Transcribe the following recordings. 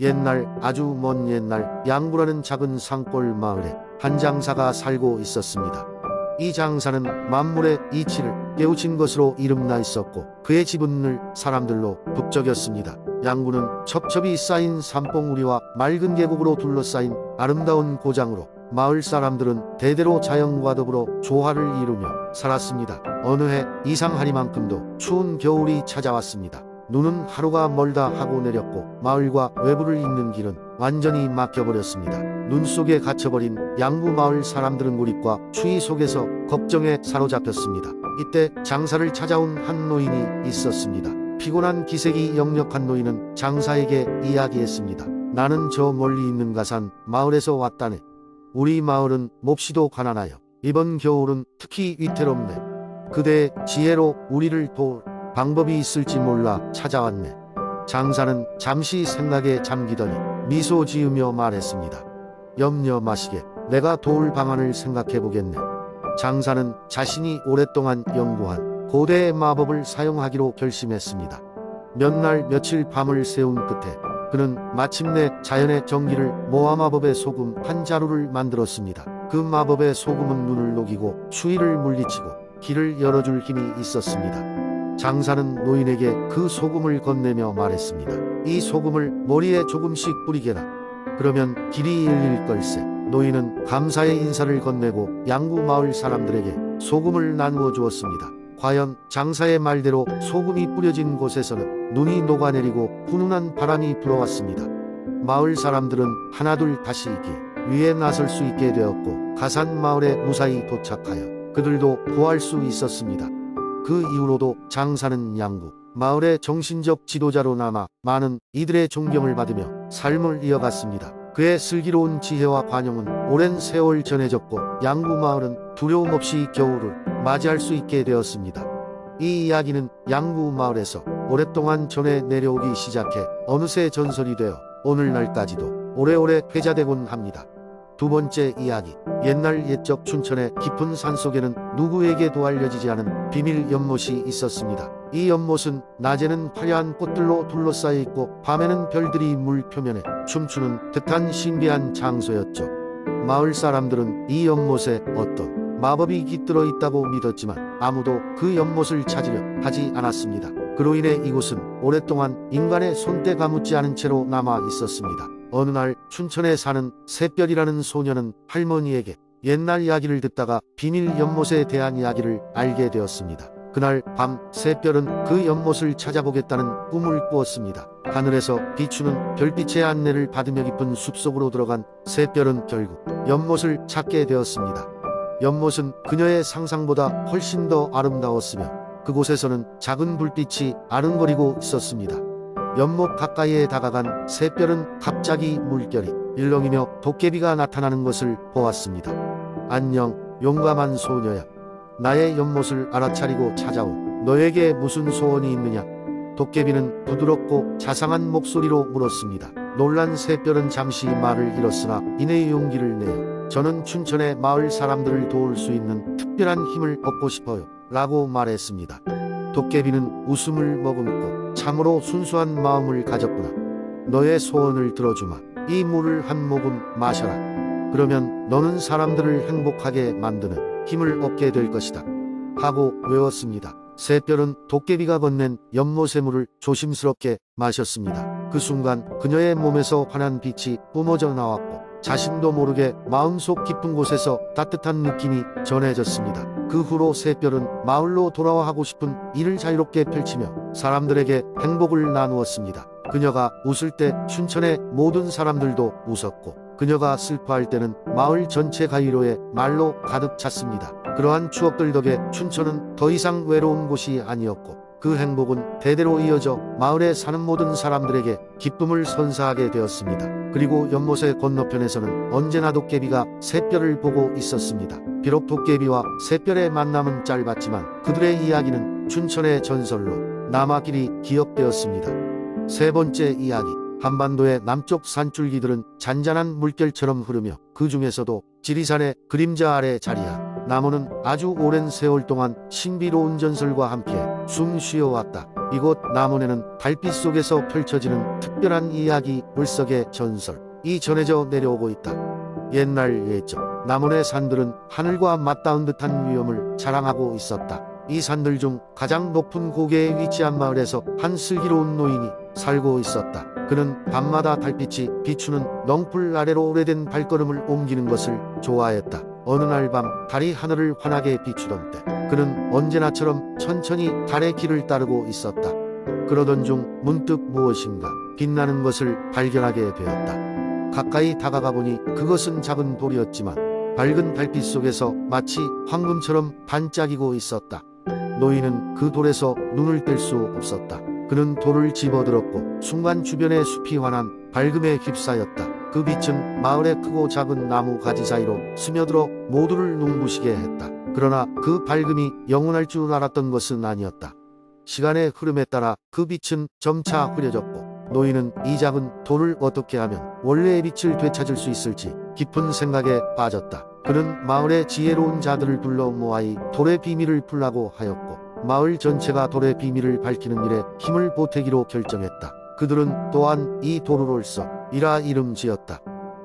옛날, 아주 먼 옛날 양구라는 작은 산골 마을에 한 장사가 살고 있었습니다. 이 장사는 만물의 이치를 깨우친 것으로 이름나 있었고 그의 집은 늘 사람들로 북적였습니다. 양구는 첩첩이 쌓인 산봉우리와 맑은 계곡으로 둘러싸인 아름다운 고장으로 마을 사람들은 대대로 자연과 더불어 조화를 이루며 살았습니다. 어느 해 이상하리만큼도 추운 겨울이 찾아왔습니다. 눈은 하루가 멀다 하고 내렸고 마을과 외부를 잇는 길은 완전히 막혀버렸습니다. 눈 속에 갇혀버린 양구 마을 사람들은 몰입과 추위 속에서 걱정에 사로잡혔습니다. 이때 장사를 찾아온 한 노인이 있었습니다. 피곤한 기색이 역력한 노인은 장사에게 이야기했습니다. 나는 저 멀리 있는 가산 마을에서 왔다네. 우리 마을은 몹시도 가난하여 이번 겨울은 특히 위태롭네. 그대의 지혜로 우리를 도울 방법이 있을지 몰라 찾아왔네. 장사는 잠시 생각에 잠기더니 미소 지으며 말했습니다. 염려 마시게. 내가 도울 방안을 생각해보겠네. 장사는 자신이 오랫동안 연구한 고대의 마법을 사용하기로 결심했습니다. 몇 날 며칠 밤을 새운 끝에 그는 마침내 자연의 정기를 모아 마법의 소금 한 자루를 만들었습니다. 그 마법의 소금은 눈을 녹이고 추위를 물리치고 길을 열어줄 힘이 있었습니다. 장사는 노인에게 그 소금을 건네며 말했습니다. 이 소금을 머리에 조금씩 뿌리게나. 그러면 길이 열릴 걸세. 노인은 감사의 인사를 건네고 양구 마을 사람들에게 소금을 나누어 주었습니다. 과연 장사의 말대로 소금이 뿌려진 곳에서는 눈이 녹아내리고 훈훈한 바람이 불어왔습니다. 마을 사람들은 하나둘 다시 길 위에 나설 수 있게 되었고 가산 마을에 무사히 도착하여 그들도 구할 수 있었습니다. 그 이후로도 장사는 양구 마을의 정신적 지도자로 남아 많은 이들의 존경을 받으며 삶을 이어갔습니다. 그의 슬기로운 지혜와 관용은 오랜 세월 전해졌고 양구 마을은 두려움 없이 겨울을 맞이할 수 있게 되었습니다. 이 이야기는 양구 마을에서 오랫동안 전해 내려오기 시작해 어느새 전설이 되어 오늘날까지도 오래오래 회자되곤 합니다. 두 번째 이야기. 옛날 옛적 춘천의 깊은 산속에는 누구에게도 알려지지 않은 비밀 연못이 있었습니다. 이 연못은 낮에는 화려한 꽃들로 둘러싸여 있고 밤에는 별들이 물 표면에 춤추는 듯한 신비한 장소였죠. 마을 사람들은 이 연못에 어떤 마법이 깃들어 있다고 믿었지만 아무도 그 연못을 찾으려 하지 않았습니다. 그로 인해 이곳은 오랫동안 인간의 손때가 묻지 않은 채로 남아 있었습니다. 어느 날 춘천에 사는 새별이라는 소녀는 할머니에게 옛날 이야기를 듣다가 비밀 연못에 대한 이야기를 알게 되었습니다. 그날 밤 새별은 그 연못을 찾아보겠다는 꿈을 꾸었습니다. 하늘에서 비추는 별빛의 안내를 받으며 깊은 숲속으로 들어간 새별은 결국 연못을 찾게 되었습니다. 연못은 그녀의 상상보다 훨씬 더 아름다웠으며 그곳에서는 작은 불빛이 아른거리고 있었습니다. 연못 가까이에 다가간 새별은 갑자기 물결이 일렁이며 도깨비가 나타나는 것을 보았습니다. 안녕, 용감한 소녀야. 나의 연못을 알아차리고 찾아온 너에게 무슨 소원이 있느냐? 도깨비는 부드럽고 자상한 목소리로 물었습니다. 놀란 새별은 잠시 말을 잃었으나 이내 용기를 내어 저는 춘천의 마을 사람들을 도울 수 있는 특별한 힘을 얻고 싶어요 라고 말했습니다. 도깨비는 웃음을 머금고 참으로 순수한 마음을 가졌구나. 너의 소원을 들어주마. 이 물을 한 모금 마셔라. 그러면 너는 사람들을 행복하게 만드는 힘을 얻게 될 것이다 하고 외웠습니다. 새별은 도깨비가 건넨 연못의 물을 조심스럽게 마셨습니다. 그 순간 그녀의 몸에서 환한 빛이 뿜어져 나왔고 자신도 모르게 마음속 깊은 곳에서 따뜻한 느낌이 전해졌습니다. 그 후로 새별은 마을로 돌아와 하고 싶은 일을 자유롭게 펼치며 사람들에게 행복을 나누었습니다. 그녀가 웃을 때 춘천의 모든 사람들도 웃었고 그녀가 슬퍼할 때는 마을 전체가 위로의 말로 가득 찼습니다. 그러한 추억들 덕에 춘천은 더 이상 외로운 곳이 아니었고 그 행복은 대대로 이어져 마을에 사는 모든 사람들에게 기쁨을 선사하게 되었습니다. 그리고 연못의 건너편에서는 언제나 도깨비가 새별을 보고 있었습니다. 비록 도깨비와 새별의 만남은 짧았지만 그들의 이야기는 춘천의 전설로 남아길이 기억되었습니다. 세 번째 이야기. 한반도의 남쪽 산줄기들은 잔잔한 물결처럼 흐르며 그 중에서도 지리산의 그림자 아래 자리한 나무는 아주 오랜 세월 동안 신비로운 전설과 함께 숨 쉬어왔다. 이곳 남원에는 달빛 속에서 펼쳐지는 특별한 이야기, 울석의 전설이 전해져 내려오고 있다. 옛날 예적 남원의 산들은 하늘과 맞닿은 듯한 위엄을 자랑하고 있었다. 이 산들 중 가장 높은 고개에 위치한 마을에서 한 슬기로운 노인이 살고 있었다. 그는 밤마다 달빛이 비추는 넝풀 아래로 오래된 발걸음을 옮기는 것을 좋아했다. 어느 날 밤 달이 하늘을 환하게 비추던 때 그는 언제나처럼 천천히 달의 길을 따르고 있었다. 그러던 중 문득 무엇인가 빛나는 것을 발견하게 되었다. 가까이 다가가 보니 그것은 작은 돌이었지만 밝은 달빛 속에서 마치 황금처럼 반짝이고 있었다. 노인은 그 돌에서 눈을 뗄 수 없었다. 그는 돌을 집어들었고 순간 주변의 숲이 환한 밝음에 휩싸였다. 그 빛은 마을의 크고 작은 나무 가지 사이로 스며들어 모두를 눈부시게 했다. 그러나 그 밝음이 영원할 줄 알았던 것은 아니었다. 시간의 흐름에 따라 그 빛은 점차 흐려졌고 노인은 이 작은 돌을 어떻게 하면 원래의 빛을 되찾을 수 있을지 깊은 생각에 빠졌다. 그는 마을의 지혜로운 자들을 불러 모아 이 돌의 비밀을 풀라고 하였고 마을 전체가 돌의 비밀을 밝히는 일에 힘을 보태기로 결정했다. 그들은 또한 이 돌을 월석이라 이름 지었다.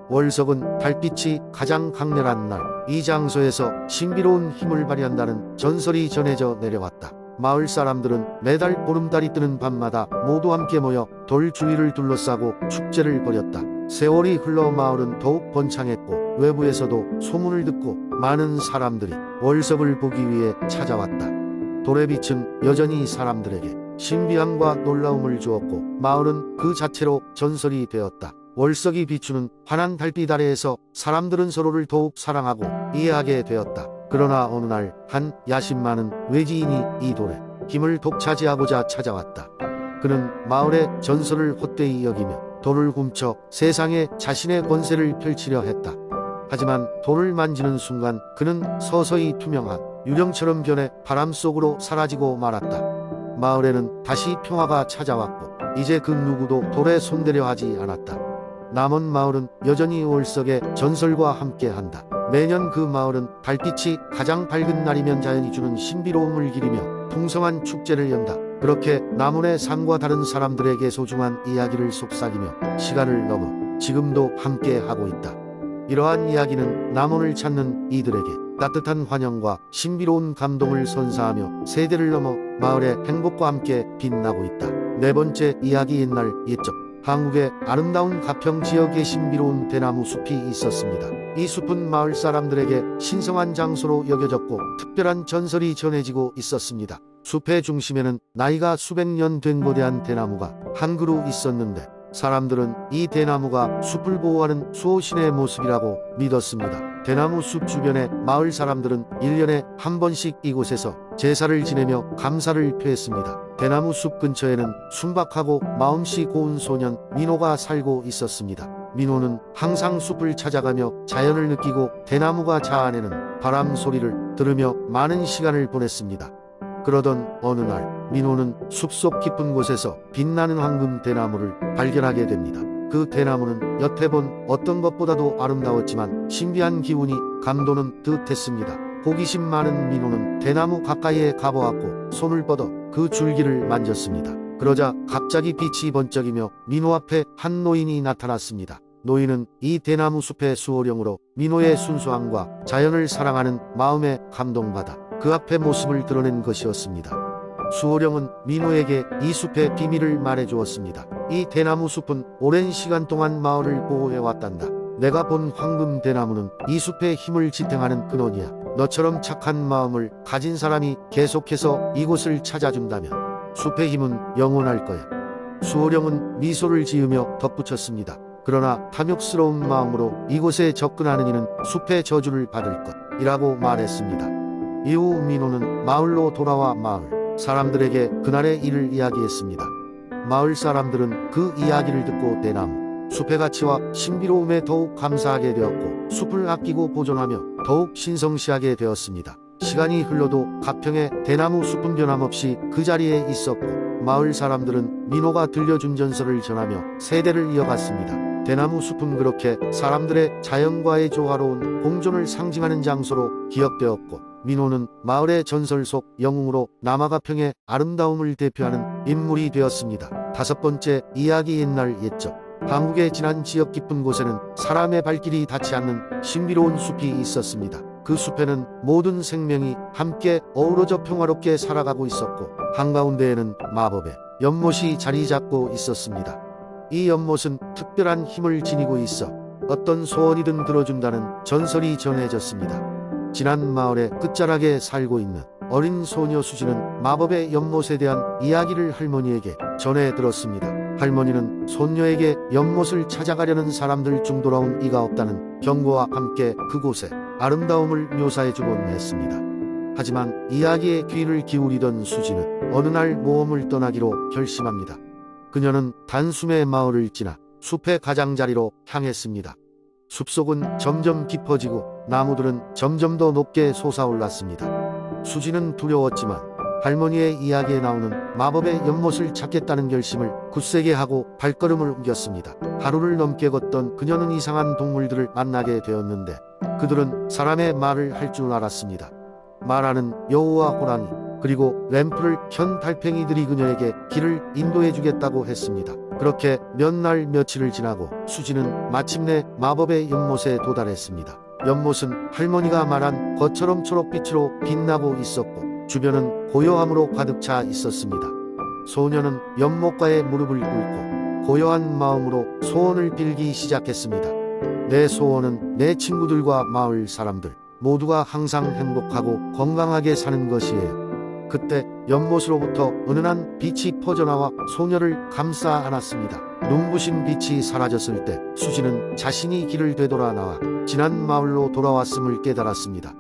월석은 달빛이 가장 강렬한 날, 이 장소에서 신비로운 힘을 발휘한다는 전설이 전해져 내려왔다. 마을 사람들은 매달 보름달이 뜨는 밤마다 모두 함께 모여 돌 주위를 둘러싸고 축제를 벌였다. 세월이 흘러 마을은 더욱 번창했고 외부에서도 소문을 듣고 많은 사람들이 월석을 보기 위해 찾아왔다. 돌의 빛은 여전히 사람들에게 신비함과 놀라움을 주었고 마을은 그 자체로 전설이 되었다. 월석이 비추는 환한 달빛 아래에서 사람들은 서로를 더욱 사랑하고 이해하게 되었다. 그러나 어느 날 한 야심 많은 외지인이 이 돌에 힘을 독차지하고자 찾아왔다. 그는 마을의 전설을 헛되이 여기며 돌을 훔쳐 세상에 자신의 권세를 펼치려 했다. 하지만 돌을 만지는 순간 그는 서서히 투명한 유령처럼 변해 바람 속으로 사라지고 말았다. 마을에는 다시 평화가 찾아왔고 이제 그 누구도 돌에 손대려 하지 않았다. 남원 마을은 여전히 월석의 전설과 함께한다. 매년 그 마을은 달빛이 가장 밝은 날이면 자연이 주는 신비로움을 기리며 풍성한 축제를 연다. 그렇게 남원의 삶과 다른 사람들에게 소중한 이야기를 속삭이며 시간을 넘어 지금도 함께하고 있다. 이러한 이야기는 남원을 찾는 이들에게 따뜻한 환영과 신비로운 감동을 선사하며 세대를 넘어 마을의 행복과 함께 빛나고 있다. 네 번째 이야기. 옛날 옛적 한국의 아름다운 가평 지역에 신비로운 대나무 숲이 있었습니다. 이 숲은 마을 사람들에게 신성한 장소로 여겨졌고 특별한 전설이 전해지고 있었습니다. 숲의 중심에는 나이가 수백 년 된 거대한 대나무가 한 그루 있었는데 사람들은 이 대나무가 숲을 보호하는 수호신의 모습이라고 믿었습니다. 대나무 숲 주변의 마을 사람들은 1년에 한 번씩 이곳에서 제사를 지내며 감사를 표했습니다. 대나무 숲 근처에는 순박하고 마음씨 고운 소년 민호가 살고 있었습니다. 민호는 항상 숲을 찾아가며 자연을 느끼고 대나무가 자아내는 바람 소리를 들으며 많은 시간을 보냈습니다. 그러던 어느 날 민호는 숲속 깊은 곳에서 빛나는 황금 대나무를 발견하게 됩니다. 그 대나무는 여태 본 어떤 것보다도 아름다웠지만 신비한 기운이 감도는 듯했습니다. 호기심 많은 민호는 대나무 가까이에 가보았고 손을 뻗어 그 줄기를 만졌습니다. 그러자 갑자기 빛이 번쩍이며 민호 앞에 한 노인이 나타났습니다. 노인은 이 대나무 숲의 수호령으로 민호의 순수함과 자연을 사랑하는 마음에 감동받아 그 앞에 모습을 드러낸 것이었습니다. 수호령은 민호에게 이 숲의 비밀을 말해주었습니다. 이 대나무 숲은 오랜 시간 동안 마을을 보호해왔단다. 내가 본 황금 대나무는 이 숲의 힘을 지탱하는 근원이야. 너처럼 착한 마음을 가진 사람이 계속해서 이곳을 찾아준다면 숲의 힘은 영원할 거야. 수호령은 미소를 지으며 덧붙였습니다. 그러나 탐욕스러운 마음으로 이곳에 접근하는 이는 숲의 저주를 받을 것이라고 말했습니다. 이후 민호는 마을로 돌아와 마을 사람들에게 그날의 일을 이야기했습니다. 마을 사람들은 그 이야기를 듣고 대나무 숲의 가치와 신비로움에 더욱 감사하게 되었고 숲을 아끼고 보존하며 더욱 신성시하게 되었습니다. 시간이 흘러도 가평의 대나무 숲은 변함없이 그 자리에 있었고 마을 사람들은 민호가 들려준 전설을 전하며 세대를 이어갔습니다. 대나무 숲은 그렇게 사람들의 자연과의 조화로운 공존을 상징하는 장소로 기억되었고 민호는 마을의 전설 속 영웅으로 남아가평의 아름다움을 대표하는 인물이 되었습니다. 다섯 번째, 이야기 옛날 옛적. 한국의 지난 지역 깊은 곳에는 사람의 발길이 닿지 않는 신비로운 숲이 있었습니다. 그 숲에는 모든 생명이 함께 어우러져 평화롭게 살아가고 있었고, 한가운데에는 마법의 연못이 자리 잡고 있었습니다. 이 연못은 특별한 힘을 지니고 있어 어떤 소원이든 들어준다는 전설이 전해졌습니다. 지난 마을의 끝자락에 살고 있는 어린 소녀 수지는 마법의 연못에 대한 이야기를 할머니에게 전해 들었습니다. 할머니는 손녀에게 연못을 찾아가려는 사람들 중 돌아온 이가 없다는 경고와 함께 그곳의 아름다움을 묘사해주곤 했습니다. 하지만 이야기에 귀를 기울이던 수지는 어느 날 모험을 떠나기로 결심합니다. 그녀는 단숨에 마을을 지나 숲의 가장자리로 향했습니다. 숲속은 점점 깊어지고 나무들은 점점 더 높게 솟아올랐습니다. 수지는 두려웠지만 할머니의 이야기에 나오는 마법의 연못을 찾겠다는 결심을 굳세게 하고 발걸음을 옮겼습니다. 하루를 넘게 걷던 그녀는 이상한 동물들을 만나게 되었는데 그들은 사람의 말을 할 줄 알았습니다. 말하는 여우와 호랑이, 그리고 램프를 켠 달팽이들이 그녀에게 길을 인도해 주겠다고 했습니다. 그렇게 몇 날 며칠을 지나고 수지는 마침내 마법의 연못에 도달했습니다. 연못은 할머니가 말한 것처럼 초록빛으로 빛나고 있었고 주변은 고요함으로 가득 차 있었습니다. 소녀는 연못가에 무릎을 꿇고 고요한 마음으로 소원을 빌기 시작했습니다. 내 소원은 내 친구들과 마을 사람들 모두가 항상 행복하고 건강하게 사는 것이에요. 그때 연못으로부터 은은한 빛이 퍼져나와 소녀를 감싸 안았습니다. 눈부신 빛이 사라졌을 때 수지는 자신이 길을 되돌아 나와 지난 마을로 돌아왔음을 깨달았습니다.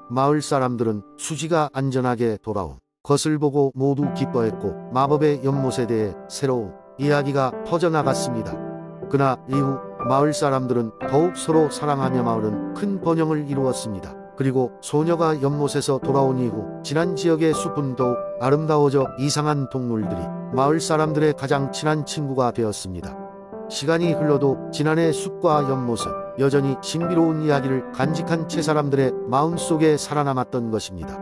마을 사람들은 수지가 안전하게 돌아온 것을 보고 모두 기뻐했고 마법의 연못에 대해 새로운 이야기가 퍼져나갔습니다. 그날 이후 마을 사람들은 더욱 서로 사랑하며 마을은 큰 번영을 이루었습니다. 그리고 소녀가 연못에서 돌아온 이후 지난 지역의 숲은 더욱 아름다워져 이상한 동물들이 마을 사람들의 가장 친한 친구가 되었습니다. 시간이 흘러도 지난해 숲과 연못은 여전히 신비로운 이야기를 간직한 채 사람들의 마음속에 살아남았던 것입니다.